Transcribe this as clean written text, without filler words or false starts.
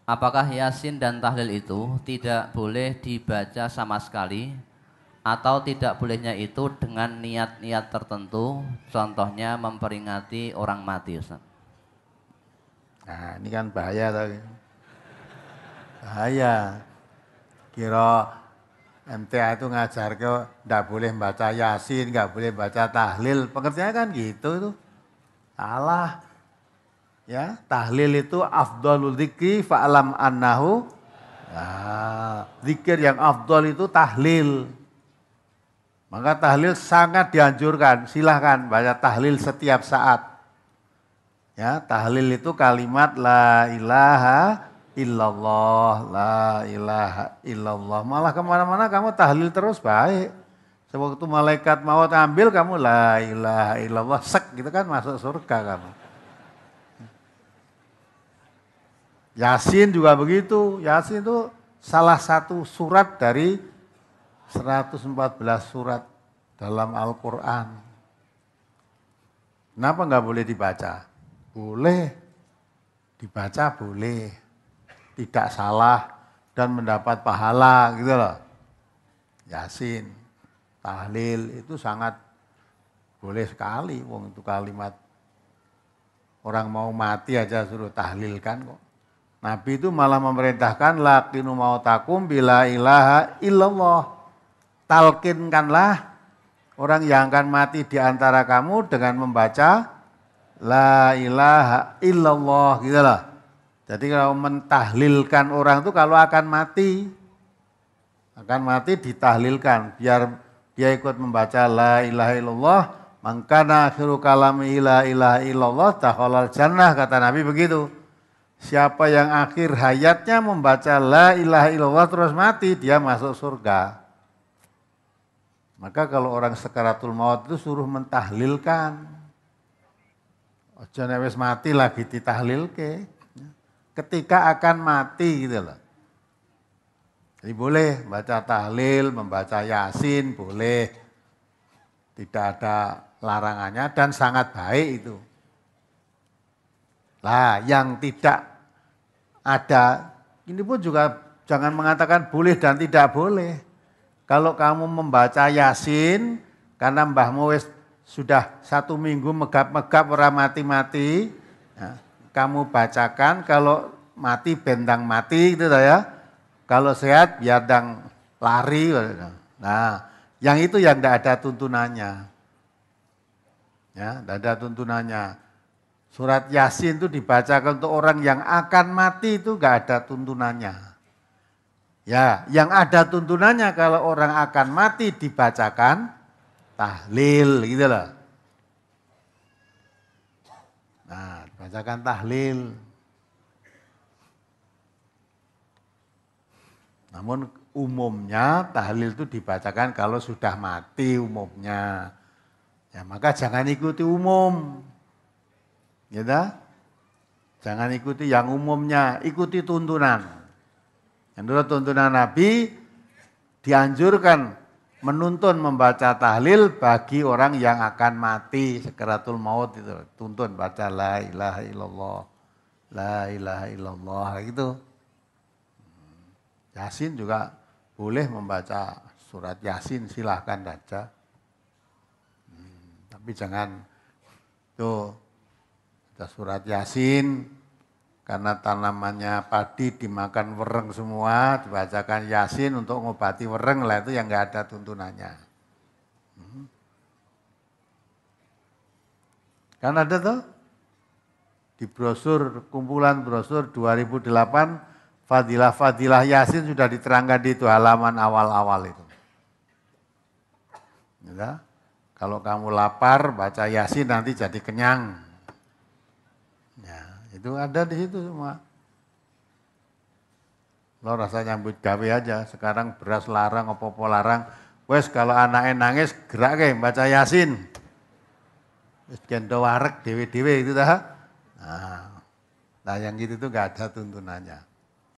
apakah Yasin dan tahlil itu tidak boleh dibaca sama sekali atau tidak bolehnya itu dengan niat-niat tertentu, contohnya memperingati orang mati, Ustaz? Nah, ini kan bahaya tadi. Bahaya. Kira MTA itu ngajar ke nggak boleh baca Yasin, nggak boleh baca tahlil. Pengertiannya kan gitu itu. Salah. Ya, tahlil itu afdhalul dzikri fa'lam annahu. Nah, zikir yang afdal itu tahlil. Maka tahlil sangat dianjurkan. Silahkan baca tahlil setiap saat. Ya, tahlil itu kalimat la ilaha illallah, la ilaha illallah. Malah kemana-mana kamu tahlil terus baik. Sewaktu malaikat mau ambil kamu la ilaha illallah, sek gitu kan masuk surga kamu. Yasin juga begitu. Yasin itu salah satu surat dari 114 surat dalam Al-Quran. Kenapa nggak boleh dibaca? Boleh. Dibaca boleh. Tidak salah dan mendapat pahala gitu loh. Yasin, tahlil itu sangat boleh sekali. Wong itu kalimat orang mau mati aja suruh tahlilkan kok. Nabi itu malah memerintahkan laqinu mautakum bila ilaha illallah. Talkinkanlah orang yang akan mati di antara kamu dengan membaca la ilaha illallah gitu loh. Jadi kalau mentahlilkan orang itu kalau akan mati ditahlilkan biar dia ikut membaca la ilaha illallah, mangkana akhiru kalami la ilaha illallah dakhalal jannah, kata Nabi begitu. Siapa yang akhir hayatnya membaca la ilaha illallah terus mati, dia masuk surga. Maka kalau orang sakaratul maut itu suruh mentahlilkan. Ojo nek wis mati lagi ditahlilke. Ketika akan mati gitu loh. Jadi boleh baca tahlil, membaca Yasin, boleh. Tidak ada larangannya dan sangat baik itu. Lah yang tidak ada, ini pun juga jangan mengatakan boleh dan tidak boleh. Kalau kamu membaca Yasin, karena mbahmu sudah 1 minggu megap-megap orang mati-mati, ya, kamu bacakan, kalau mati bentang mati gitu ya. Kalau sehat biar dang lari. Nah, yang itu yang tidak ada tuntunannya. Ya, tidak ada tuntunannya. Surat Yasin itu dibacakan untuk orang yang akan mati itu enggak ada tuntunannya. Ya, yang ada tuntunannya kalau orang akan mati dibacakan tahlil gitu loh. Nah, dibacakan tahlil. Namun umumnya tahlil itu dibacakan kalau sudah mati umumnya. Ya, maka jangan ikuti umum. Gitu? Jangan ikuti yang umumnya, ikuti tuntunan. Menurut tuntunan Nabi dianjurkan menuntun membaca tahlil bagi orang yang akan mati sakaratul maut itu. Tuntun baca la ilaha illallah. La ilaha illallah gitu. Yasin juga boleh membaca surat Yasin, silahkan saja. Tapi jangan tuh surat Yasin, karena tanamannya padi dimakan wereng semua, dibacakan Yasin untuk ngobati wereng, lah itu yang enggak ada tuntunannya. Kan ada tuh di brosur, kumpulan brosur 2008, Fadilah-Fadilah Yasin sudah diterangkan di itu halaman awal-awal itu. Ya, kalau kamu lapar baca Yasin nanti jadi kenyang. Itu ada di situ semua. Lo rasa nyambut gawe aja. Sekarang beras larang, opo-opo larang. Wes kalau anaknya nangis gerak ke baca Yasin. Wes gendo warek dewe-dewe itu dah. Nah yang gitu tuh gak ada tuntunannya.